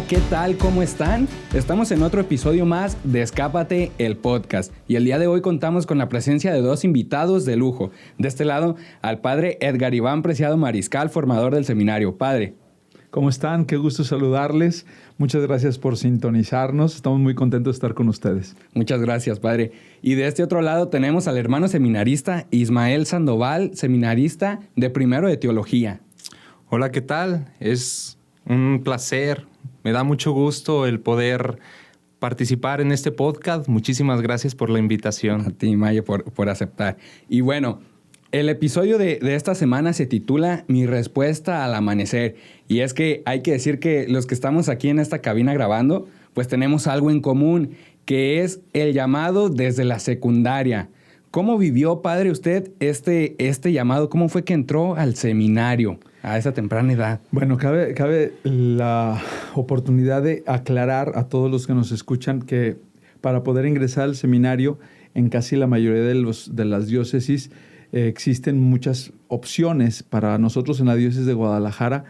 ¿qué tal? ¿Cómo están? Estamos en otro episodio más de Escápate, el podcast. Y el día de hoy contamos con la presencia de dos invitados de lujo. De este lado, al padre Edgar Iván Preciado Mariscal, formador del seminario. Padre. ¿Cómo están? Qué gusto saludarles. Muchas gracias por sintonizarnos. Estamos muy contentos de estar con ustedes. Muchas gracias, padre. Y de este otro lado tenemos al hermano seminarista Ismael Sandoval, seminarista de primero de teología. Hola, ¿qué tal? Es un placer. Me da mucho gusto el poder participar en este podcast. Muchísimas gracias por la invitación. A ti, Maye, por aceptar. Y bueno, el episodio de esta semana se titula Mi respuesta al amanecer. Y es que hay que decir que los que estamos aquí en esta cabina grabando, pues tenemos algo en común, que es el llamado desde la secundaria. ¿Cómo vivió, padre, usted este llamado? ¿Cómo fue que entró al seminario a esa temprana edad? Bueno, cabe la oportunidad de aclarar a todos los que nos escuchan que para poder ingresar al seminario, en casi la mayoría de las diócesis, existen muchas opciones. Para nosotros en la diócesis de Guadalajara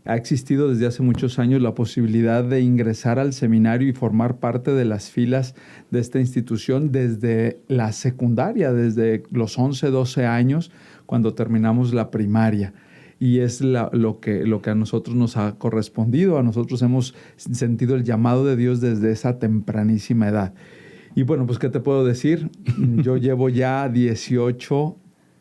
ha existido desde hace muchos años la posibilidad de ingresar al seminario y formar parte de las filas de esta institución desde la secundaria, desde los 11, 12 años, cuando terminamos la primaria. Y es lo que a nosotros nos ha correspondido. A nosotros hemos sentido el llamado de Dios desde esa tempranísima edad. Y bueno, pues, ¿qué te puedo decir? Yo llevo ya 18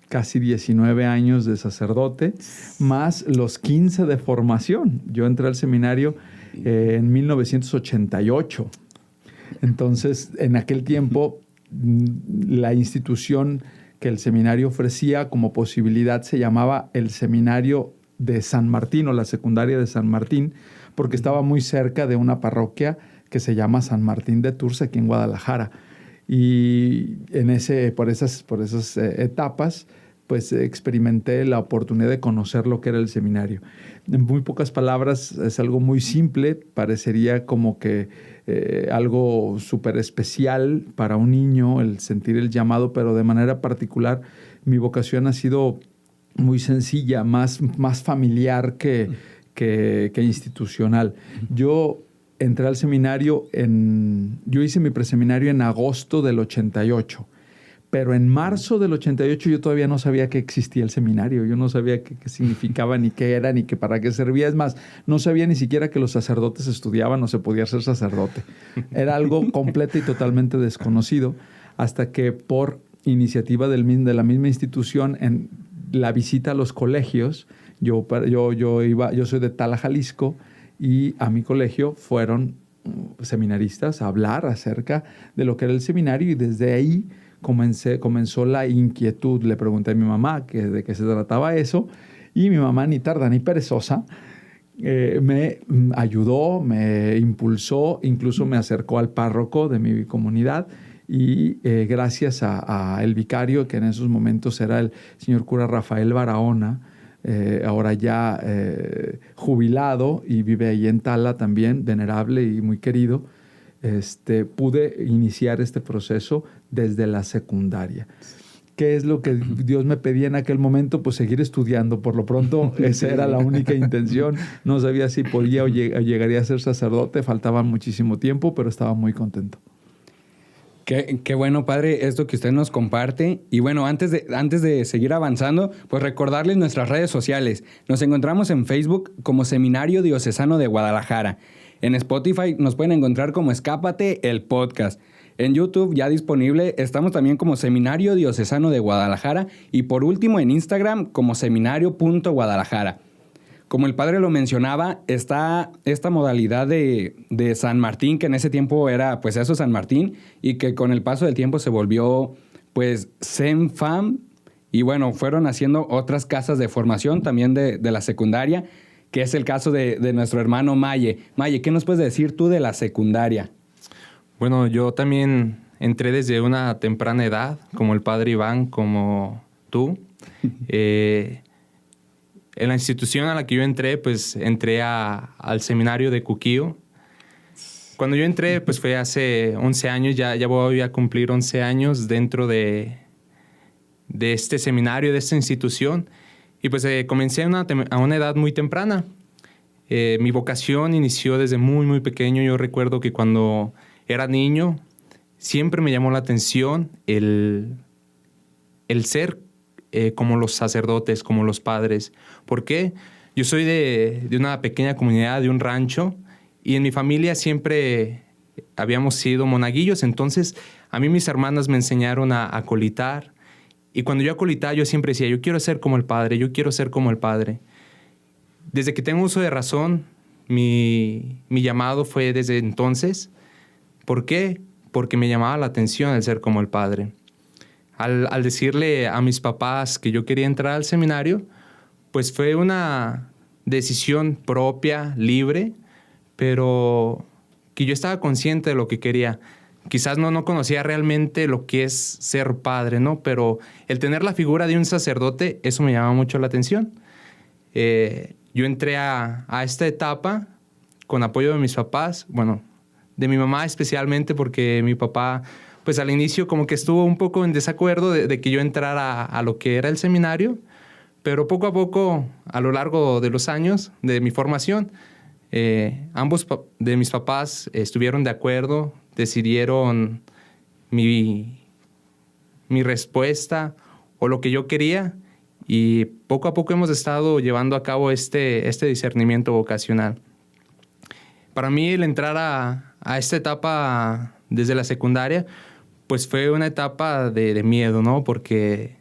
casi 19 años de sacerdote, más los 15 de formación. Yo entré al seminario en 1988. Entonces, en aquel tiempo, la institución que el seminario ofrecía como posibilidad se llamaba el Seminario de San Martín o la Secundaria de San Martín, porque estaba muy cerca de una parroquia que se llama San Martín de Tours, aquí en Guadalajara. Y por esas etapas, pues experimenté la oportunidad de conocer lo que era el seminario. En muy pocas palabras, es algo muy simple, parecería como que algo súper especial para un niño el sentir el llamado, pero de manera particular mi vocación ha sido muy sencilla, más familiar que institucional. Yo entré al seminario yo hice mi preseminario en agosto del 88, pero en marzo del 88 yo todavía no sabía que existía el seminario. Yo no sabía qué significaba, ni qué era, ni que para qué servía. Es más, no sabía ni siquiera que los sacerdotes estudiaban o se podía ser sacerdote. Era algo completo y totalmente desconocido, hasta que por iniciativa de la misma institución, en la visita a los colegios, yo soy de Tala, Jalisco, y a mi colegio fueron seminaristas a hablar acerca de lo que era el seminario, y desde ahí comenzó la inquietud. Le pregunté a mi mamá de qué se trataba eso, y mi mamá, ni tarda ni perezosa, me ayudó, me impulsó, incluso me acercó al párroco de mi comunidad, y gracias a el vicario, que en esos momentos era el señor cura Rafael Barahona, ahora ya jubilado y vive ahí en Tala también, venerable y muy querido, pude iniciar este proceso desde la secundaria. ¿Qué es lo que Dios me pedía en aquel momento? Pues seguir estudiando. Por lo pronto, esa era la única intención. No sabía si podía o llegaría a ser sacerdote. Faltaba muchísimo tiempo, pero estaba muy contento. Qué bueno, padre, esto que usted nos comparte. Y bueno, antes de seguir avanzando, pues recordarles nuestras redes sociales. Nos encontramos en Facebook como Seminario Diocesano de Guadalajara. En Spotify nos pueden encontrar como Escápate, el podcast. En YouTube ya disponible, estamos también como Seminario Diocesano de Guadalajara. Y por último en Instagram como seminario.guadalajara. Como el padre lo mencionaba, está esta modalidad de San Martín, que en ese tiempo era pues eso, San Martín, y que con el paso del tiempo se volvió pues SEMFAM, y bueno, fueron haciendo otras casas de formación también de la secundaria, que es el caso de nuestro hermano Maye. Maye, ¿qué nos puedes decir tú de la secundaria? Bueno, yo también entré desde una temprana edad, como el padre Iván, como tú. En la institución a la que yo entré, pues entré al seminario de Cuquío. Cuando yo entré, pues fue hace 11 años, ya voy a cumplir 11 años dentro de este seminario, de esta institución. Y pues comencé a una edad muy temprana. Mi vocación inició desde muy, muy pequeño. Yo recuerdo que cuando era niño siempre me llamó la atención el ser como los sacerdotes, como los padres. ¿Por qué? Yo soy de una pequeña comunidad, de un rancho, y en mi familia siempre habíamos sido monaguillos. Entonces, a mí mis hermanas me enseñaron a colitar. Y cuando yo acolitaba, yo siempre decía, yo quiero ser como el Padre, yo quiero ser como el Padre. Desde que tengo uso de razón, mi llamado fue desde entonces. ¿Por qué? Porque me llamaba la atención el ser como el Padre. Al decirle a mis papás que yo quería entrar al seminario, pues fue una decisión propia, libre, pero que yo estaba consciente de lo que quería. Quizás no conocía realmente lo que es ser padre, ¿no? Pero el tener la figura de un sacerdote, eso me llamaba mucho la atención. Yo entré a esta etapa con apoyo de mis papás, bueno, de mi mamá especialmente, porque mi papá, pues al inicio como que estuvo un poco en desacuerdo de que yo entrara a lo que era el seminario, pero poco a poco, a lo largo de los años de mi formación, ambos de mis papás estuvieron de acuerdo, decidieron mi respuesta o lo que yo quería, y poco a poco hemos estado llevando a cabo este discernimiento vocacional. Para mí el entrar a esta etapa desde la secundaria, pues fue una etapa de miedo, ¿no? Porque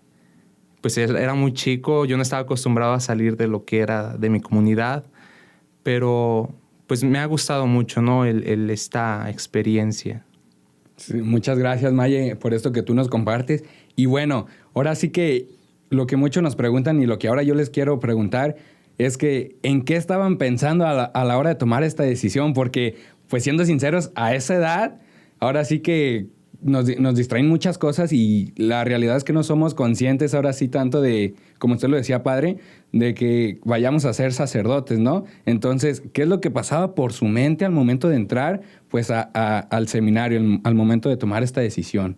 pues era muy chico, yo no estaba acostumbrado a salir de lo que era de mi comunidad, pero pues me ha gustado mucho, ¿no? Esta experiencia. Sí, muchas gracias, Maye, por esto que tú nos compartes. Y bueno, ahora sí que lo que muchos nos preguntan y lo que ahora yo les quiero preguntar es que ¿en qué estaban pensando a la hora de tomar esta decisión? Porque, pues siendo sinceros, a esa edad, ahora sí que nos distraen muchas cosas y la realidad es que no somos conscientes ahora sí tanto de, como usted lo decía, padre, de que vayamos a ser sacerdotes, ¿no? Entonces, ¿qué es lo que pasaba por su mente al momento de entrar pues al seminario, al momento de tomar esta decisión?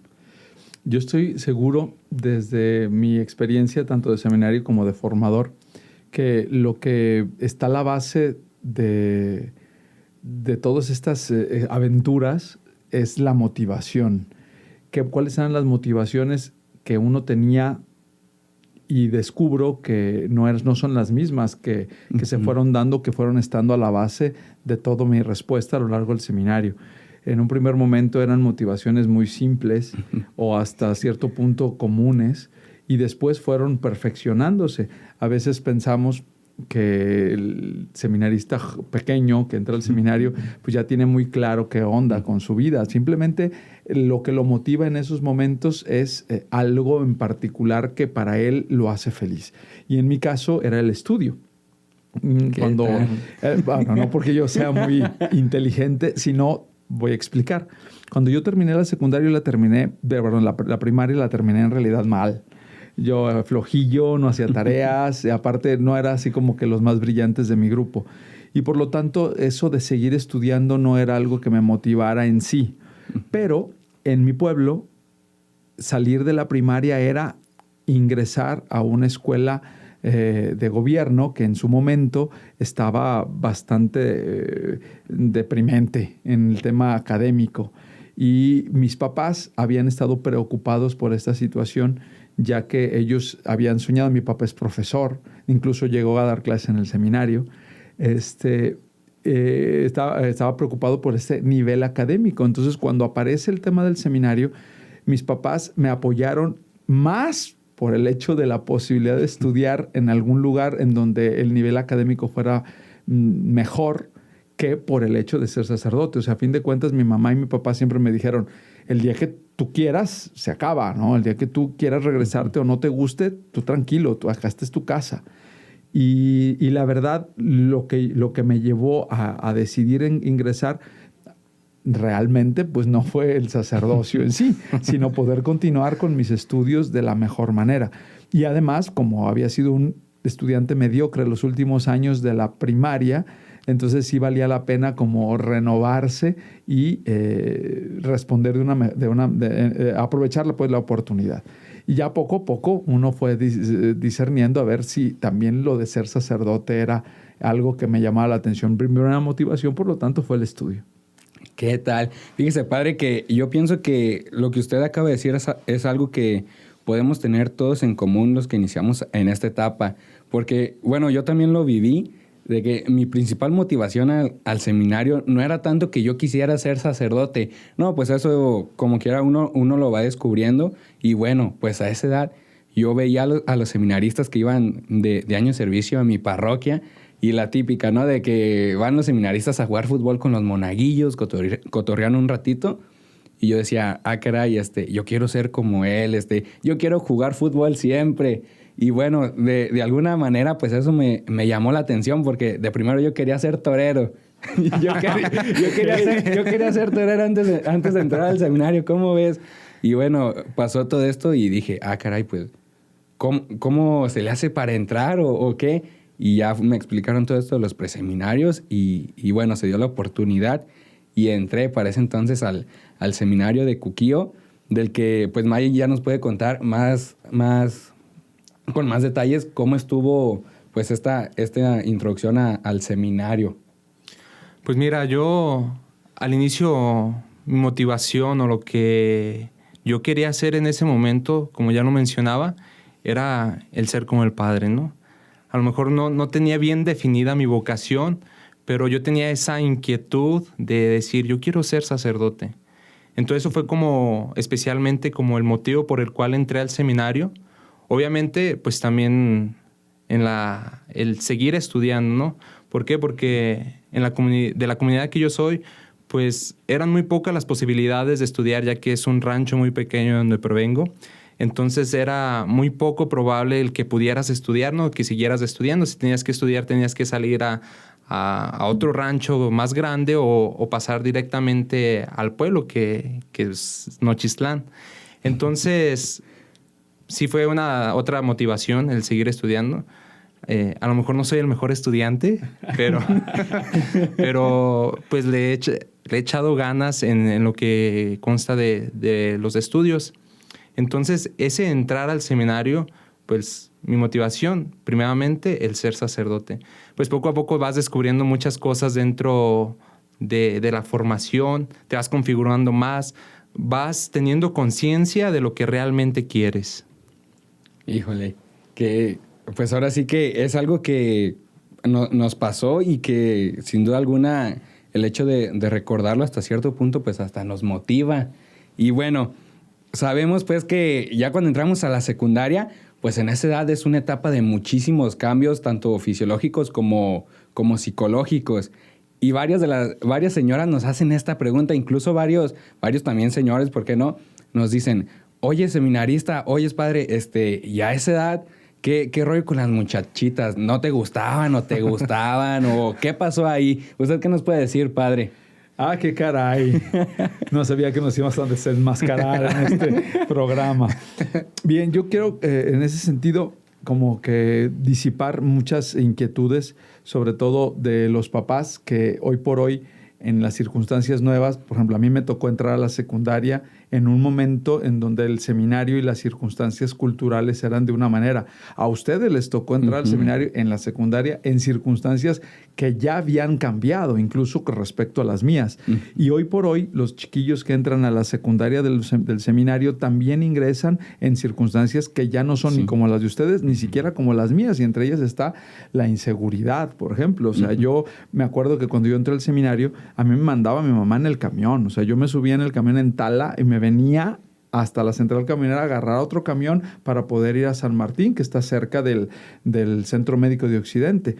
Yo estoy seguro, desde mi experiencia tanto de seminario como de formador, que lo que está a la base de todas estas aventuras es la motivación. ¿Cuáles eran las motivaciones que uno tenía? Y descubro que no son las mismas que se fueron dando, que fueron estando a la base de toda mi respuesta a lo largo del seminario. En un primer momento eran motivaciones muy simples o hasta cierto punto comunes, y después fueron perfeccionándose. A veces pensamos que el seminarista pequeño que entra al seminario pues ya tiene muy claro qué onda con su vida. Simplemente lo que lo motiva en esos momentos es algo en particular que para él lo hace feliz. Y en mi caso era el estudio. Bueno, no porque yo sea muy inteligente, sino voy a explicar. Cuando yo terminé la secundaria, la primaria la terminé en realidad mal. Yo flojillo, no hacía tareas, y aparte no era así como que los más brillantes de mi grupo. Y por lo tanto, eso de seguir estudiando no era algo que me motivara en sí. Pero en mi pueblo, salir de la primaria era ingresar a una escuela de gobierno que en su momento estaba bastante deprimente en el tema académico. Y mis papás habían estado preocupados por esta situación, ya que ellos habían soñado. Mi papá es profesor, incluso llegó a dar clases en el seminario. Estaba preocupado por este nivel académico. Entonces, cuando aparece el tema del seminario, mis papás me apoyaron más por el hecho de la posibilidad de estudiar en algún lugar en donde el nivel académico fuera mejor, que por el hecho de ser sacerdote. O sea, a fin de cuentas, mi mamá y mi papá siempre me dijeron, el día que tú quieras, se acaba, ¿no? El día que tú quieras regresarte o no te guste, tú tranquilo, acá esta es tu casa. Y la verdad, lo que me llevó a decidir ingresar realmente pues no fue el sacerdocio en sí, sino poder continuar con mis estudios de la mejor manera. Y además, como había sido un estudiante mediocre los últimos años de la primaria, entonces sí valía la pena como renovarse y responder aprovechar pues la oportunidad. Y ya poco a poco uno fue discerniendo a ver si también lo de ser sacerdote era algo que me llamaba la atención. Primero una motivación, por lo tanto, fue el estudio. ¿Qué tal? Fíjese, padre, que yo pienso que lo que usted acaba de decir es algo que podemos tener todos en común los que iniciamos en esta etapa. Porque, bueno, yo también lo viví, de que mi principal motivación al seminario no era tanto que yo quisiera ser sacerdote. No, pues eso como quiera uno lo va descubriendo. Y bueno, pues a esa edad yo veía a los seminaristas que iban de año de servicio a mi parroquia. Y la típica, ¿no? De que van los seminaristas a jugar fútbol con los monaguillos, cotorrean un ratito. Y yo decía, caray, yo quiero ser como él, yo quiero jugar fútbol siempre. Y bueno, de alguna manera, pues eso me llamó la atención porque de primero yo quería ser torero. yo quería ser torero antes de entrar al seminario, ¿cómo ves? Y bueno, pasó todo esto y dije, caray, pues, ¿cómo se le hace para entrar o qué? Y ya me explicaron todo esto de los preseminarios y bueno, se dio la oportunidad y entré para ese entonces al seminario de Cuquío, del que pues May ya nos puede contar con más detalles cómo estuvo pues esta introducción al seminario. Pues mira, yo al inicio mi motivación o lo que yo quería hacer en ese momento, como ya lo mencionaba, era el ser como el Padre, ¿no? A lo mejor no tenía bien definida mi vocación, pero yo tenía esa inquietud de decir, yo quiero ser sacerdote. Entonces eso fue especialmente como el motivo por el cual entré al seminario. Obviamente, pues también el seguir estudiando, ¿no? ¿Por qué? Porque de la comunidad que yo soy, pues eran muy pocas las posibilidades de estudiar, ya que es un rancho muy pequeño donde provengo. Entonces era muy poco probable el que pudieras estudiar, ¿no? Que siguieras estudiando. Si tenías que estudiar, tenías que salir a otro rancho más grande o pasar directamente al pueblo, que es Nochistlán. Entonces, sí fue otra motivación el seguir estudiando. A lo mejor no soy el mejor estudiante, pero pues le he echado ganas en lo que consta de los estudios. Entonces, ese entrar al seminario, pues mi motivación, primeramente, el ser sacerdote. Pues poco a poco vas descubriendo muchas cosas dentro de la formación, te vas configurando más, vas teniendo conciencia de lo que realmente quieres. Híjole, que pues ahora sí que es algo que nos pasó y que sin duda alguna el hecho de recordarlo hasta cierto punto, pues hasta nos motiva. Y bueno, sabemos pues que ya cuando entramos a la secundaria, pues en esa edad es una etapa de muchísimos cambios, tanto fisiológicos como psicológicos. Y varias señoras nos hacen esta pregunta, incluso varios también señores, ¿por qué no? Nos dicen, oye, seminarista, oye, padre, ya a esa edad, ¿qué rollo con las muchachitas? ¿No te gustaban o te gustaban? ¿O qué pasó ahí? ¿Usted qué nos puede decir, padre? ¡Qué caray! No sabía que nos íbamos a desenmascarar en este programa. Bien, yo quiero, en ese sentido, como que disipar muchas inquietudes, sobre todo de los papás que hoy por hoy, en las circunstancias nuevas, por ejemplo, a mí me tocó entrar a la secundaria en un momento en donde el seminario y las circunstancias culturales eran de una manera. A ustedes les tocó entrar al seminario en la secundaria en circunstancias que ya habían cambiado, incluso con respecto a las mías. Y hoy por hoy, los chiquillos que entran a la secundaria del seminario también ingresan en circunstancias que ya no son ni como las de ustedes, ni siquiera como las mías. Y entre ellas está la inseguridad, por ejemplo. O sea, yo me acuerdo que cuando yo entré al seminario, a mí me mandaba mi mamá en el camión. O sea, yo me subía en el camión en Tala y me venía hasta la central camionera a agarrar otro camión para poder ir a San Martín, que está cerca del Centro Médico de Occidente.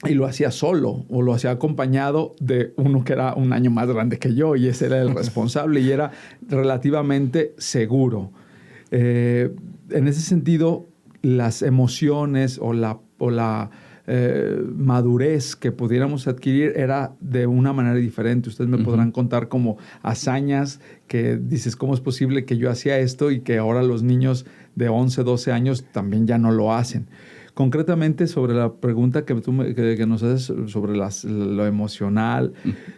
Y lo hacía solo o lo hacía acompañado de uno que era un año más grande que yo y ese era el responsable y era relativamente seguro. En ese sentido, las emociones o la madurez que pudiéramos adquirir era de una manera diferente. Ustedes me podrán contar como hazañas que dices, ¿cómo es posible que yo hacía esto y que ahora los niños de 11, 12 años también ya no lo hacen? concretamente sobre la pregunta que nos haces sobre lo emocional,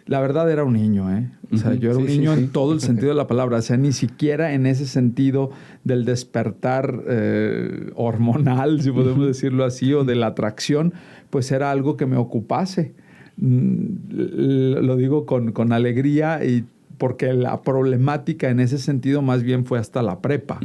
la verdad era un niño, ¿eh? O sea, yo era un niño en todo el sentido de la palabra. O sea, ni siquiera en ese sentido del despertar hormonal, si podemos decirlo así, o de la atracción, pues era algo que me ocupase. Lo digo con alegría y porque la problemática en ese sentido más bien fue hasta la prepa.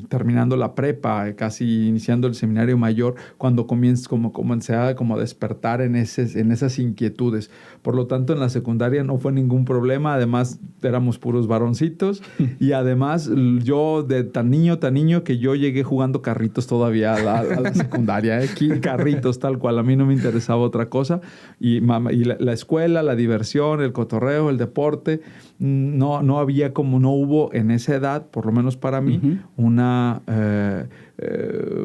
Terminando la prepa, casi iniciando el seminario mayor, cuando comencé a como despertar en esas inquietudes. Por lo tanto, en la secundaria no fue ningún problema. Además, éramos puros varoncitos. Y además, yo de tan niño que yo llegué jugando carritos todavía a la secundaria. Carritos tal cual. A mí no me interesaba otra cosa. Y la escuela, la diversión, el cotorreo, el deporte... No hubo en esa edad, por lo menos para mí, una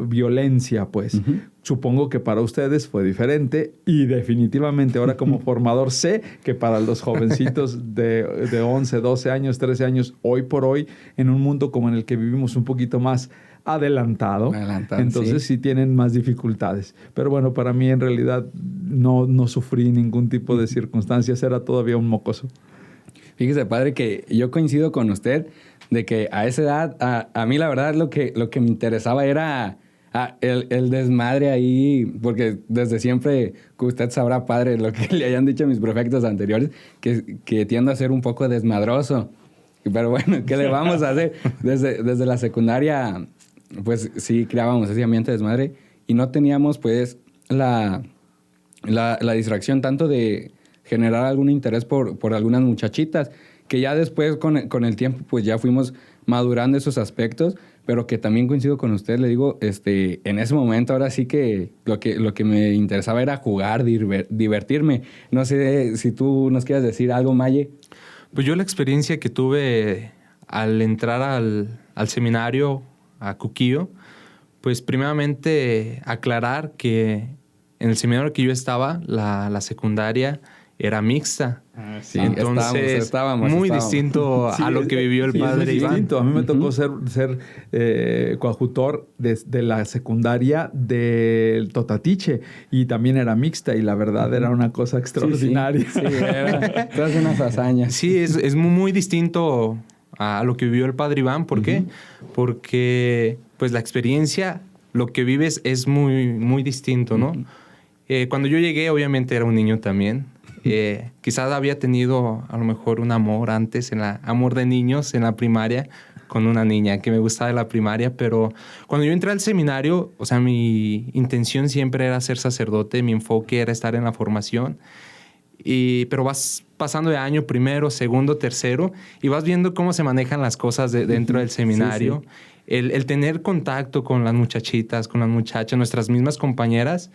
violencia, pues. Supongo que para ustedes fue diferente y definitivamente ahora como formador sé que para los jovencitos de 11, 12 años, 13 años, hoy por hoy, en un mundo como en el que vivimos un poquito más adelantado, entonces sí tienen más dificultades. Pero bueno, para mí en realidad no sufrí ningún tipo de circunstancias, era todavía un mocoso. Fíjese, padre, que yo coincido con usted de que a esa edad, a mí la verdad lo que me interesaba era el desmadre ahí, porque desde siempre, que usted sabrá, padre, lo que le hayan dicho mis prefectos anteriores, que tiendo a ser un poco desmadroso. Pero bueno, ¿qué le vamos a hacer? Desde la secundaria, pues sí creábamos ese ambiente de desmadre y no teníamos pues la distracción tanto de generar algún interés por algunas muchachitas, que ya después con el tiempo pues ya fuimos madurando esos aspectos, pero que también coincido con usted, le digo, en ese momento ahora sí que lo que me interesaba era jugar, divertirme. No sé si tú nos quieres decir algo, Maye. Pues yo la experiencia que tuve al entrar al seminario, a Cuquillo, pues primeramente aclarar que en el seminario que yo estaba, la secundaria era mixta. Sí, entonces estábamos. Distinto a lo que vivió el padre Iván. Distinto. A mí me tocó ser coadjutor de la secundaria del Totatiche y también era mixta y la verdad era una cosa extraordinaria. Sí, era todas unas hazañas. Sí, es muy distinto a lo que vivió el padre Iván. ¿Por qué? Porque pues la experiencia, lo que vives es muy, muy distinto, ¿no? Cuando yo llegué, obviamente era un niño también. Quizás había tenido a lo mejor un amor antes, amor de niños en la primaria, con una niña que me gustaba de la primaria, pero cuando yo entré al seminario, o sea, mi intención siempre era ser sacerdote, mi enfoque era estar en la formación, pero vas pasando de año, primero, segundo, tercero, y vas viendo cómo se manejan las cosas dentro del seminario. Sí. El tener contacto con las muchachitas, con las muchachas, nuestras mismas compañeras,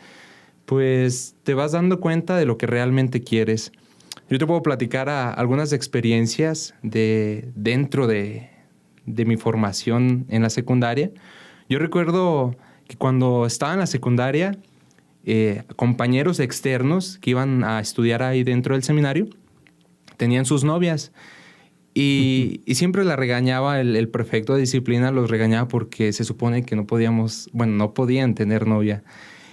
pues te vas dando cuenta de lo que realmente quieres. Yo te puedo platicar algunas experiencias dentro de mi formación en la secundaria. Yo recuerdo que cuando estaba en la secundaria, compañeros externos que iban a estudiar ahí dentro del seminario tenían sus novias y siempre la regañaba el prefecto de disciplina, los regañaba porque se supone que no podían tener novia.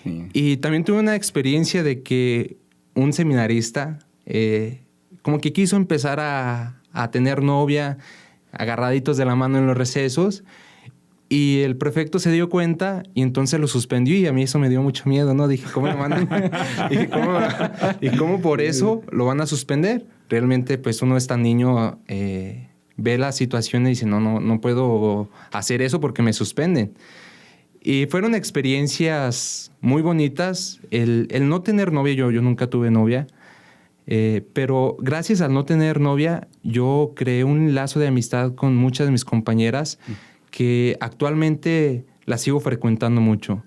Sí. Y también tuve una experiencia de que un seminarista como que quiso empezar a tener novia, agarraditos de la mano en los recesos, y el prefecto se dio cuenta y entonces lo suspendió y a mí eso me dio mucho miedo, ¿no? Dije, ¿cómo lo mandan? ¿Y cómo por eso lo van a suspender? Realmente, pues uno es tan niño, ve la situación y dice, no puedo hacer eso porque me suspenden. Y fueron experiencias muy bonitas. El no tener novia, yo nunca tuve novia, pero gracias al no tener novia, yo creé un lazo de amistad con muchas de mis compañeras que actualmente las sigo frecuentando mucho.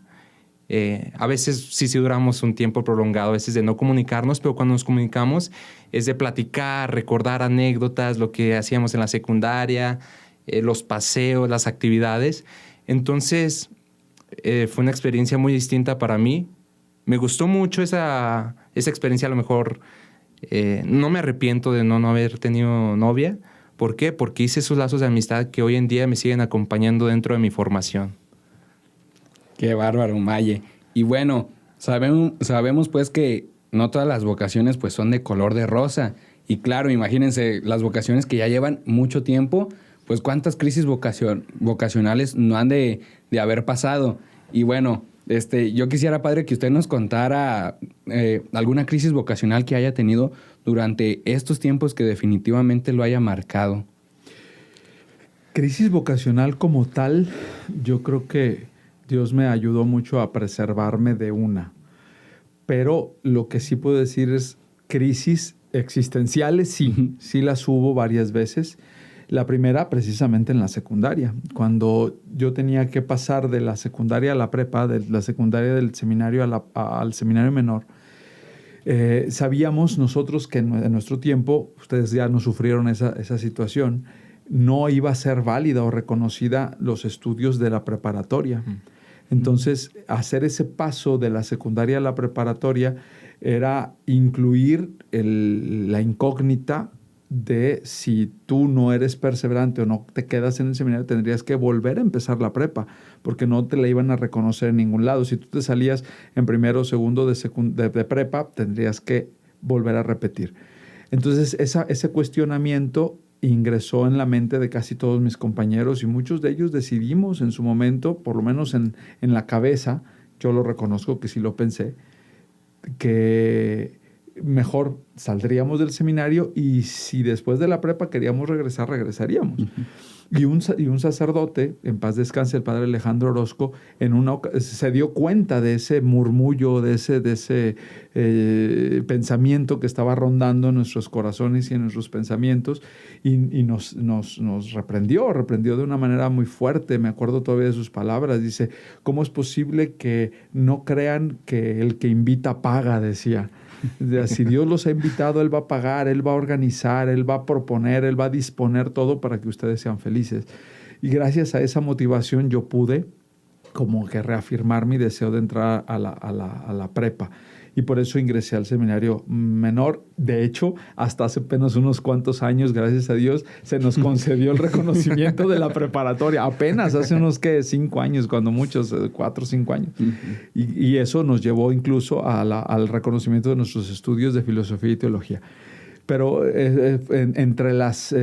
A veces sí duramos un tiempo prolongado, a veces de no comunicarnos, pero cuando nos comunicamos es de platicar, recordar anécdotas, lo que hacíamos en la secundaria, los paseos, las actividades. Entonces, fue una experiencia muy distinta para mí. Me gustó mucho esa experiencia. A lo mejor no me arrepiento de no haber tenido novia. ¿Por qué? Porque hice esos lazos de amistad que hoy en día me siguen acompañando dentro de mi formación. Qué bárbaro, Maye. Y bueno, sabemos pues que no todas las vocaciones pues son de color de rosa. Y claro, imagínense, las vocaciones que ya llevan mucho tiempo, pues cuántas crisis vocacionales no han de haber pasado. Y bueno, yo quisiera, padre, que usted nos contara alguna crisis vocacional que haya tenido durante estos tiempos que definitivamente lo haya marcado. Crisis vocacional como tal, yo creo que Dios me ayudó mucho a preservarme de una. Pero lo que sí puedo decir es crisis existenciales, sí, sí las hubo varias veces. La primera precisamente en la secundaria, cuando yo tenía que pasar de la secundaria a la prepa, de la secundaria del seminario al seminario menor. Sabíamos nosotros que en nuestro tiempo, ustedes ya no sufrieron esa situación, no iba a ser válida o reconocida los estudios de la preparatoria. Entonces, hacer ese paso de la secundaria a la preparatoria era incluir la incógnita de si tú no eres perseverante o no te quedas en el seminario, tendrías que volver a empezar la prepa, porque no te la iban a reconocer en ningún lado. Si tú te salías en primero o segundo de prepa, tendrías que volver a repetir. Entonces, ese cuestionamiento ingresó en la mente de casi todos mis compañeros y muchos de ellos decidimos en su momento, por lo menos en la cabeza, yo lo reconozco que sí lo pensé, que mejor saldríamos del seminario y si después de la prepa queríamos regresar, regresaríamos. Uh-huh. Y un sacerdote, en paz descanse, el padre Alejandro Orozco, se dio cuenta de ese murmullo, de ese pensamiento que estaba rondando en nuestros corazones y en nuestros pensamientos y nos reprendió de una manera muy fuerte. Me acuerdo todavía de sus palabras. Dice, ¿cómo es posible que no crean que el que invita paga? Decía. Si Dios los ha invitado, Él va a pagar, Él va a organizar, Él va a proponer, Él va a disponer todo para que ustedes sean felices. Y gracias a esa motivación yo pude como que reafirmar mi deseo de entrar a la prepa. Y por eso ingresé al seminario menor. De hecho, hasta hace apenas unos cuantos años, gracias a Dios, se nos concedió el reconocimiento de la preparatoria. Apenas hace unos 5 años, cuando muchos, 4 o 5 años. Uh-huh. Y eso nos llevó incluso al reconocimiento de nuestros estudios de filosofía y teología. Pero entre las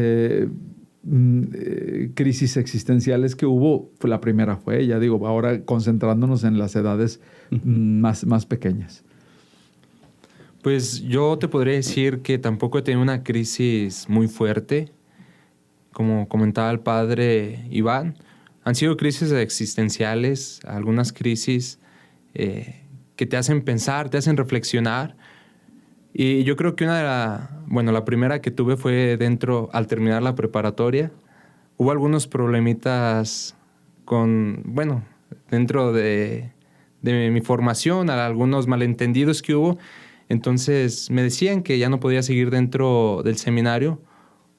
crisis existenciales que hubo, la primera fue, ya digo, ahora concentrándonos en las edades más pequeñas. Pues yo te podría decir que tampoco he tenido una crisis muy fuerte. Como comentaba el padre Iván, han sido crisis existenciales, algunas crisis que te hacen pensar, te hacen reflexionar. Y yo creo que la primera que tuve fue al terminar la preparatoria. Hubo algunos problemitas dentro de mi formación, algunos malentendidos que hubo. Entonces me decían que ya no podía seguir dentro del seminario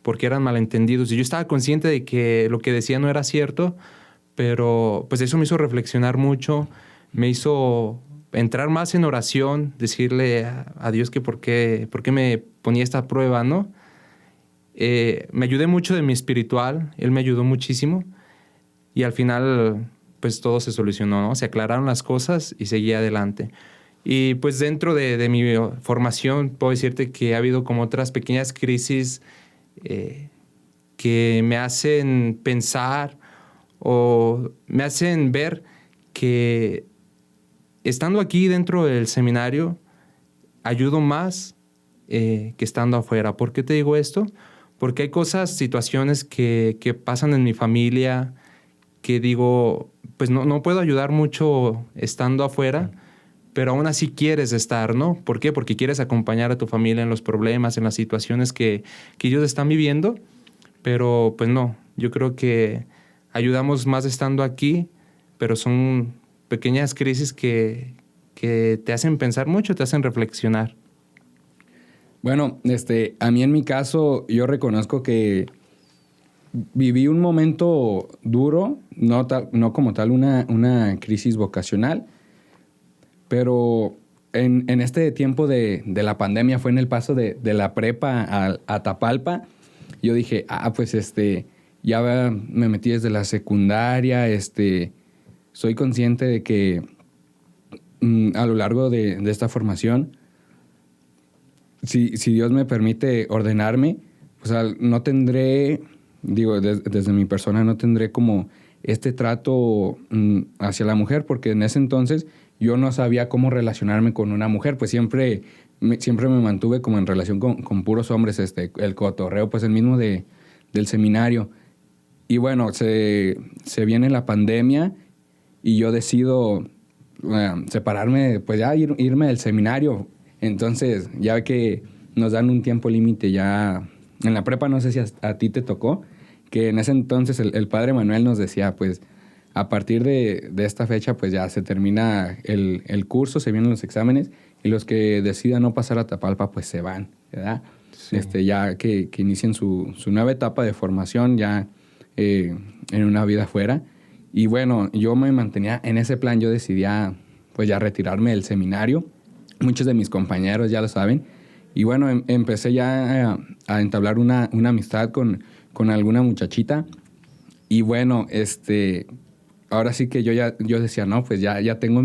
porque eran malentendidos. Y yo estaba consciente de que lo que decía no era cierto, pero pues eso me hizo reflexionar mucho, me hizo entrar más en oración, decirle a Dios que por qué me ponía esta prueba, ¿no? Me ayudé mucho de mi espiritual, Él me ayudó muchísimo y al final pues todo se solucionó, ¿no? Se aclararon las cosas y seguí adelante. Y pues dentro de mi formación puedo decirte que ha habido como otras pequeñas crisis que me hacen pensar o me hacen ver que estando aquí dentro del seminario ayudo más que estando afuera. ¿Por qué te digo esto? Porque hay situaciones que pasan en mi familia que digo, pues no puedo ayudar mucho estando afuera, pero aún así quieres estar, ¿no? ¿Por qué? Porque quieres acompañar a tu familia en los problemas, en las situaciones que ellos están viviendo, pero pues no, yo creo que ayudamos más estando aquí, pero son pequeñas crisis que te hacen pensar mucho, te hacen reflexionar. Bueno, a mí en mi caso, yo reconozco que viví un momento duro, no como tal una crisis vocacional, pero en este tiempo de la pandemia fue en el paso de la prepa a Tapalpa. Yo dije, pues ya me metí desde la secundaria, soy consciente de que a lo largo de esta formación, si Dios me permite ordenarme, o sea, no tendré, digo, desde mi persona no tendré como este trato hacia la mujer, porque en ese entonces yo no sabía cómo relacionarme con una mujer, pues siempre me mantuve como en relación con puros hombres, el cotorreo, pues el mismo del seminario. Y bueno, se viene la pandemia y yo decido separarme, pues ya irme del seminario. Entonces, ya ve que nos dan un tiempo límite ya. En la prepa, no sé si a ti te tocó, que en ese entonces el padre Manuel nos decía, pues, a partir de esta fecha, pues ya se termina el curso, se vienen los exámenes, y los que decidan no pasar a Tapalpa, pues se van, ¿verdad? Sí. Ya que inicien su nueva etapa de formación ya en una vida afuera. Y bueno, yo me mantenía en ese plan, yo decidía pues ya retirarme del seminario. Muchos de mis compañeros ya lo saben. Y bueno, empecé ya a entablar una amistad con alguna muchachita. Y bueno, ahora sí que yo decía, no, pues ya tengo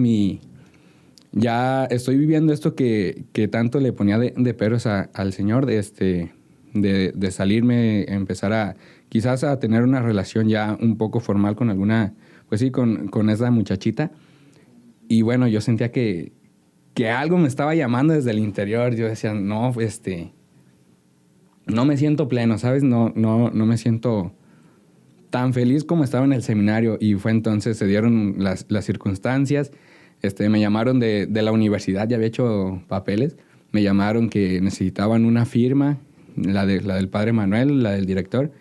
ya estoy viviendo esto que tanto le ponía de peros al Señor, de salirme, empezar quizás a tener una relación ya un poco formal con alguna, pues sí, con esa muchachita. Y bueno, yo sentía que algo me estaba llamando desde el interior. Yo decía, no, no me siento pleno, ¿sabes? No me siento tan feliz como estaba en el seminario. Y fue entonces, se dieron las circunstancias. Me llamaron de la universidad, ya había hecho papeles. Me llamaron que necesitaban una firma, la del padre Manuel, la del director.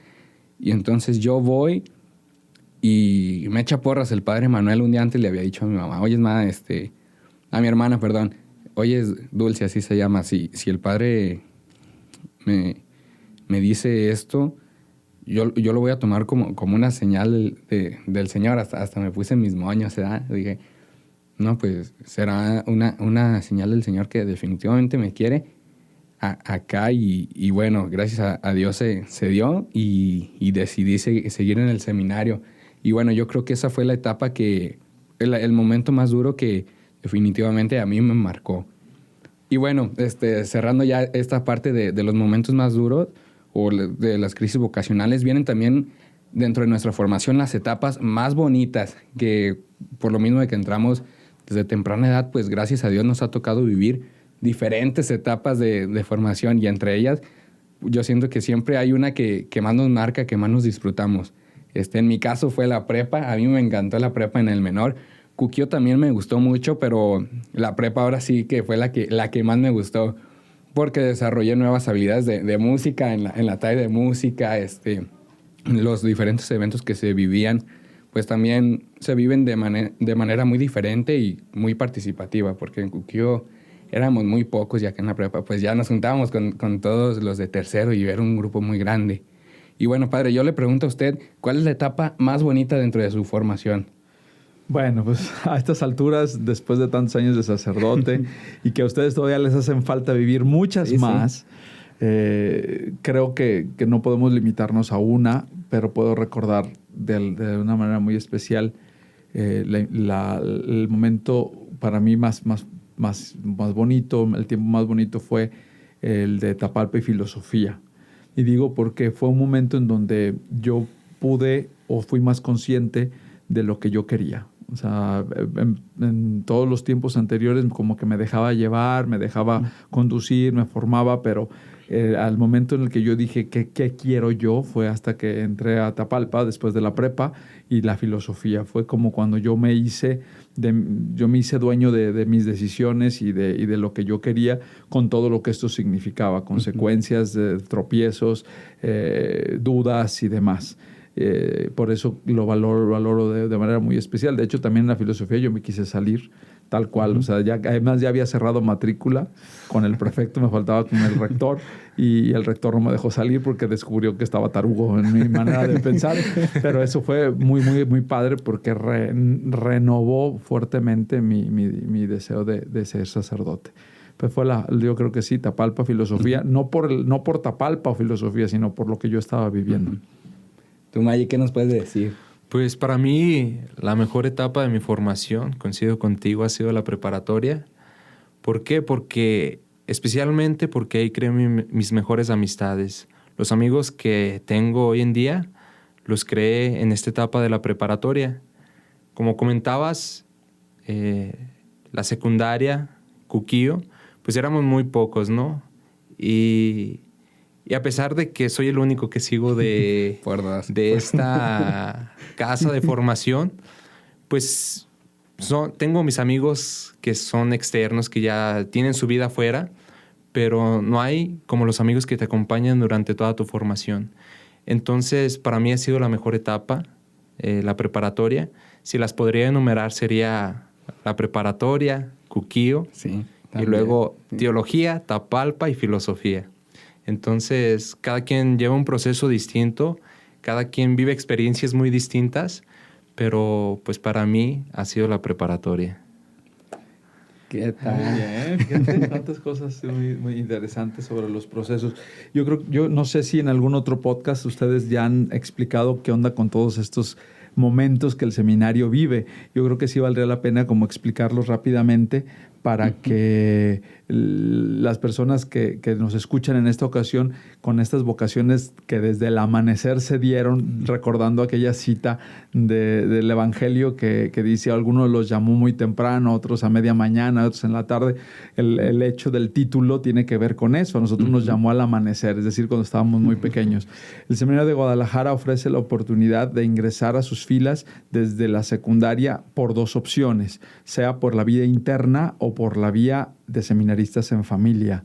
Y entonces yo voy y me echa porras el padre Manuel. Un día antes le había dicho a mi mamá, oye, a mi hermana, perdón. Oye, Dulce, así se llama. Si el padre me dice esto, yo lo voy a tomar como una señal del Señor. Hasta me puse mis moños, ¿verdad? Dije, no, pues será una señal del Señor que definitivamente me quiere acá. Y bueno, gracias a Dios se dio y decidí seguir en el seminario. Y bueno, yo creo que esa fue la etapa el momento más duro que definitivamente a mí me marcó. Y bueno, cerrando ya esta parte de los momentos más duros o de las crisis vocacionales, vienen también dentro de nuestra formación las etapas más bonitas, que por lo mismo de que entramos desde temprana edad, pues gracias a Dios nos ha tocado vivir diferentes etapas de formación, y entre ellas yo siento que siempre hay una que más nos marca, que más nos disfrutamos. En mi caso fue la prepa. A mí me encantó la prepa en el menor. Cuquío también me gustó mucho, pero la prepa ahora sí que fue la que más me gustó, porque desarrollé nuevas habilidades de música en la talla de música. Los diferentes eventos que se vivían, pues también se viven de manera muy diferente y muy participativa, porque en Cuquío éramos muy pocos, y acá en la prepa pues ya nos juntábamos con todos los de tercero y era un grupo muy grande. Y bueno, padre, yo le pregunto a usted, ¿cuál es la etapa más bonita dentro de su formación? Bueno, pues a estas alturas, después de tantos años de sacerdote y que a ustedes todavía les hacen falta vivir muchas más, creo que no podemos limitarnos a una, pero puedo recordar de una manera muy especial el momento para mí más bonito, el tiempo más bonito fue el de Tapalpa y Filosofía. Y digo porque fue un momento en donde yo pude o fui más consciente de lo que yo quería. O sea, en todos los tiempos anteriores como que me dejaba llevar, me dejaba conducir, me formaba, pero al momento en el que yo dije ¿qué quiero yo? Fue hasta que entré a Tapalpa después de la prepa, y la filosofía fue como cuando yo me hice dueño de mis decisiones y de lo que yo quería, con todo lo que esto significaba, consecuencias, tropiezos, dudas y demás. Por eso lo valoro de manera muy especial. De hecho, también en la filosofía yo me quise salir tal cual. O sea, además ya había cerrado matrícula con el prefecto, me faltaba con el rector, y el rector no me dejó salir porque descubrió que estaba tarugo en mi manera de pensar. Pero eso fue muy, muy, muy padre, porque renovó fuertemente mi deseo de ser sacerdote. Pues yo creo que sí, Tapalpa, filosofía, no por Tapalpa o filosofía, sino por lo que yo estaba viviendo. ¿Tú, Maggi, qué nos puedes decir? Pues para mí la mejor etapa de mi formación, coincido contigo, ha sido la preparatoria. ¿Por qué? Especialmente porque ahí creo mis mejores amistades. Los amigos que tengo hoy en día los creé en esta etapa de la preparatoria. Como comentabas, la secundaria, Cuquillo, pues éramos muy pocos, ¿no? Y a pesar de que soy el único que sigo de esta casa de formación, pues tengo mis amigos que son externos, que ya tienen su vida afuera, pero no hay como los amigos que te acompañan durante toda tu formación. Entonces, para mí ha sido la mejor etapa, la preparatoria. Si las podría enumerar, sería la preparatoria, Cuquillo, Sí, y luego teología, Tapalpa y filosofía. Entonces, cada quien lleva un proceso distinto, cada quien vive experiencias muy distintas, pero pues para mí ha sido la preparatoria. ¿Qué tal? Muy bien, fíjate, tantas cosas muy, muy interesantes sobre los procesos. Yo no sé si en algún otro podcast ustedes ya han explicado qué onda con todos estos momentos que el seminario vive. Yo creo que sí valdría la pena como explicarlos rápidamente para que las personas que nos escuchan en esta ocasión con estas vocaciones que desde el amanecer se dieron, recordando aquella cita del Evangelio que dice, algunos los llamó muy temprano, otros a media mañana, otros en la tarde. El hecho del título tiene que ver con eso. A nosotros nos llamó al amanecer, es decir, cuando estábamos muy pequeños. El Seminario de Guadalajara ofrece la oportunidad de ingresar a sus filas desde la secundaria por dos opciones, sea por la vía interna o por la vía de seminaristas en familia.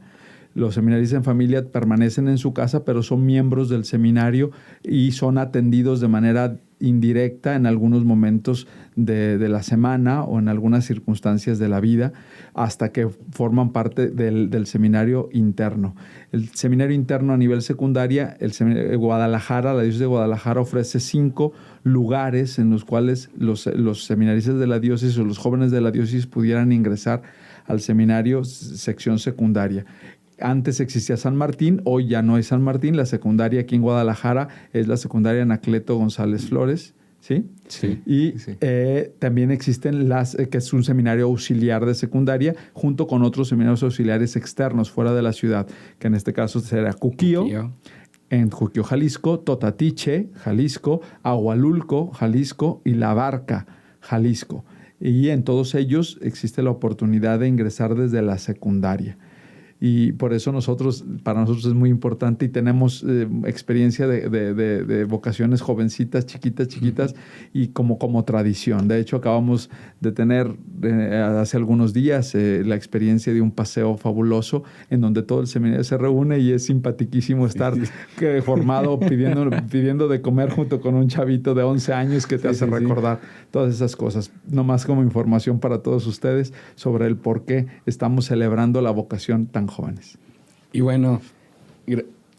Los seminaristas en familia permanecen en su casa, pero son miembros del seminario y son atendidos de manera indirecta en algunos momentos de la semana o en algunas circunstancias de la vida hasta que forman parte del seminario interno. El seminario interno a nivel secundaria, el seminario de Guadalajara, la diócesis de Guadalajara ofrece 5 lugares en los cuales los seminaristas de la diócesis o los jóvenes de la diócesis pudieran ingresar al seminario sección secundaria. Antes existía San Martín, hoy ya no hay San Martín. La secundaria aquí en Guadalajara es la secundaria Anacleto González Flores, ¿sí? Sí. Y sí. también existen que es un seminario auxiliar de secundaria, junto con otros seminarios auxiliares externos fuera de la ciudad, que en este caso será Cuquillo, en Juquio, Jalisco, Totatiche, Jalisco, Agualulco, Jalisco y La Barca, Jalisco. Y en todos ellos existe la oportunidad de ingresar desde la secundaria. Y por eso para nosotros es muy importante y tenemos experiencia de vocaciones jovencitas, chiquitas, y como tradición. De hecho, acabamos de tener hace algunos días la experiencia de un paseo fabuloso en donde todo el seminario se reúne y es simpaticísimo estar formado pidiendo de comer junto con un chavito de 11 años que te hace recordar todas esas cosas. Nomás como información para todos ustedes sobre el por qué estamos celebrando la vocación tan jóvenes. Y bueno,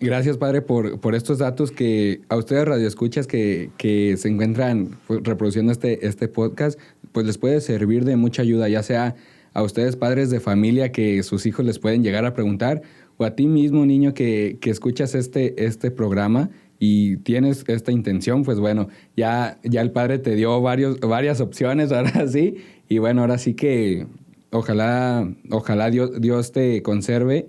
gracias, padre, por estos datos que a ustedes radioescuchas que se encuentran reproduciendo este podcast, pues les puede servir de mucha ayuda, ya sea a ustedes, padres de familia, que sus hijos les pueden llegar a preguntar, o a ti mismo, niño, que escuchas este programa y tienes esta intención, pues bueno, ya el padre te dio varias opciones, ahora sí, y bueno, ahora sí que ojalá Dios te conserve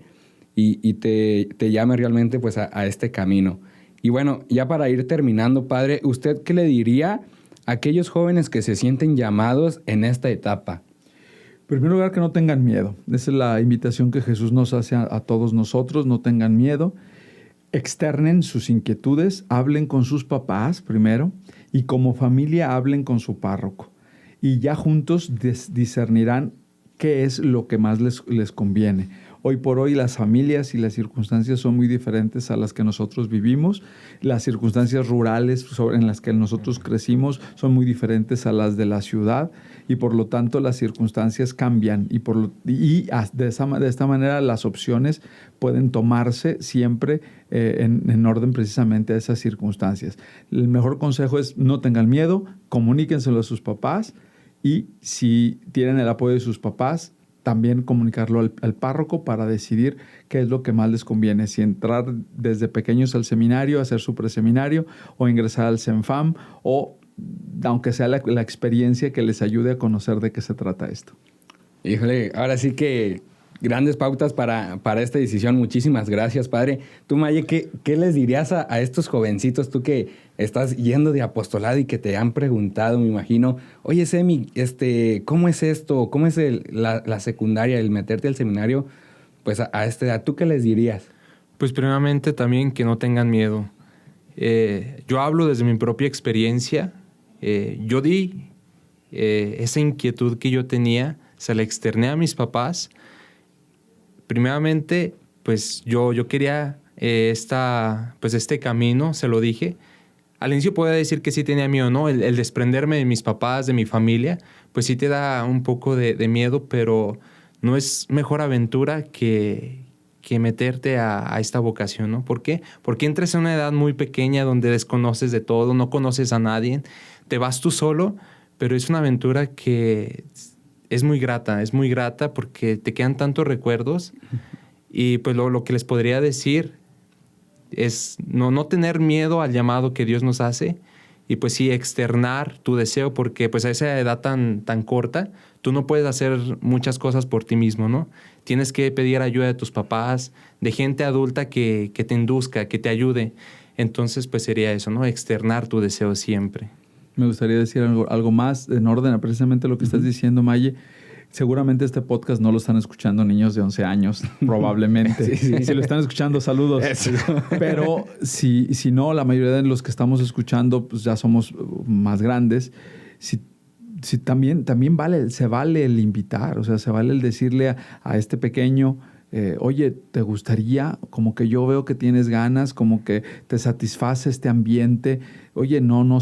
y te llame realmente pues a este camino. Y bueno, ya para ir terminando, padre, ¿usted qué le diría a aquellos jóvenes que se sienten llamados en esta etapa? En primer lugar, que no tengan miedo. Esa es la invitación que Jesús nos hace a todos nosotros. No tengan miedo. Externen sus inquietudes, hablen con sus papás primero y como familia hablen con su párroco. Y ya juntos discernirán qué es lo que más les conviene. Hoy por hoy las familias y las circunstancias son muy diferentes a las que nosotros vivimos. Las circunstancias rurales en las que nosotros crecimos son muy diferentes a las de la ciudad y por lo tanto las circunstancias cambian y de esta manera las opciones pueden tomarse siempre en orden precisamente a esas circunstancias. El mejor consejo es no tengan miedo, comuníquenselo a sus papás y si tienen el apoyo de sus papás, también comunicarlo al párroco para decidir qué es lo que más les conviene, si entrar desde pequeños al seminario, hacer su preseminario o ingresar al CENFAM o aunque sea la experiencia que les ayude a conocer de qué se trata esto. Híjole, ahora sí que grandes pautas para esta decisión. Muchísimas gracias, padre. Tú, Maye, ¿qué les dirías a estos jovencitos, tú que estás yendo de apostolado y que te han preguntado, me imagino, oye, Semi, ¿cómo es esto? ¿Cómo es la secundaria, el meterte al seminario? Pues a esta edad, ¿tú qué les dirías? Pues primeramente también que no tengan miedo. Yo hablo desde mi propia experiencia. Yo di esa inquietud que yo tenía, se la externé a mis papás. Primeramente, pues yo quería este camino, se lo dije. Al inicio podía decir que sí tenía miedo, ¿no? El desprenderme de mis papás, de mi familia, pues sí te da un poco de miedo, pero no es mejor aventura que meterte a esta vocación, ¿no? ¿Por qué? Porque entras en una edad muy pequeña donde desconoces de todo, no conoces a nadie, te vas tú solo, pero es una aventura que es muy grata porque te quedan tantos recuerdos. Y pues lo que les podría decir es no tener miedo al llamado que Dios nos hace y pues sí externar tu deseo, porque pues a esa edad tan corta tú no puedes hacer muchas cosas por ti mismo, ¿no? Tienes que pedir ayuda de tus papás, de gente adulta que te induzca, que te ayude. Entonces pues sería eso, ¿no? Externar tu deseo siempre. Me gustaría decir algo más en orden a precisamente lo que estás diciendo, Maye. Seguramente este podcast no lo están escuchando niños de 11 años, probablemente. Sí. Si lo están escuchando, saludos. Eso. Pero si no, la mayoría de los que estamos escuchando pues ya somos más grandes. Si también se vale el invitar, o sea, se vale el decirle a este pequeño, oye, ¿te gustaría? Como que yo veo que tienes ganas, como que te satisface este ambiente. Oye, no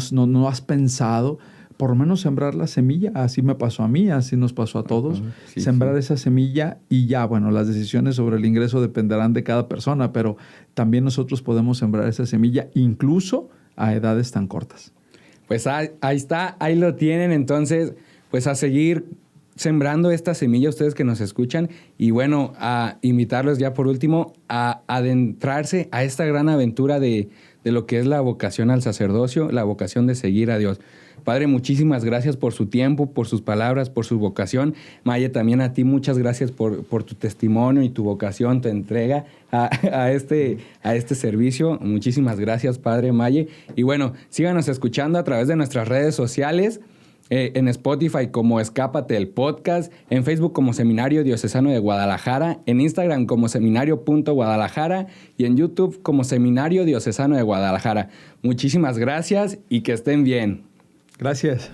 has pensado, por lo menos sembrar la semilla. Así me pasó a mí, así nos pasó a todos. Sembrar esa semilla y ya, bueno, las decisiones sobre el ingreso dependerán de cada persona, pero también nosotros podemos sembrar esa semilla incluso a edades tan cortas. Pues ahí está, ahí lo tienen. Entonces, pues a seguir sembrando esta semilla ustedes que nos escuchan y bueno, a invitarlos ya por último a adentrarse a esta gran aventura de lo que es la vocación al sacerdocio, la vocación de seguir a Dios. Padre, muchísimas gracias por su tiempo, por sus palabras, por su vocación. Maye, también a ti muchas gracias por tu testimonio y tu vocación, tu entrega a este servicio. Muchísimas gracias, Padre Maye. Y bueno, síganos escuchando a través de nuestras redes sociales, en Spotify como Escápate el Podcast, en Facebook como Seminario Diocesano de Guadalajara, en Instagram como seminario.guadalajara y en YouTube como Seminario Diocesano de Guadalajara. Muchísimas gracias y que estén bien. Gracias.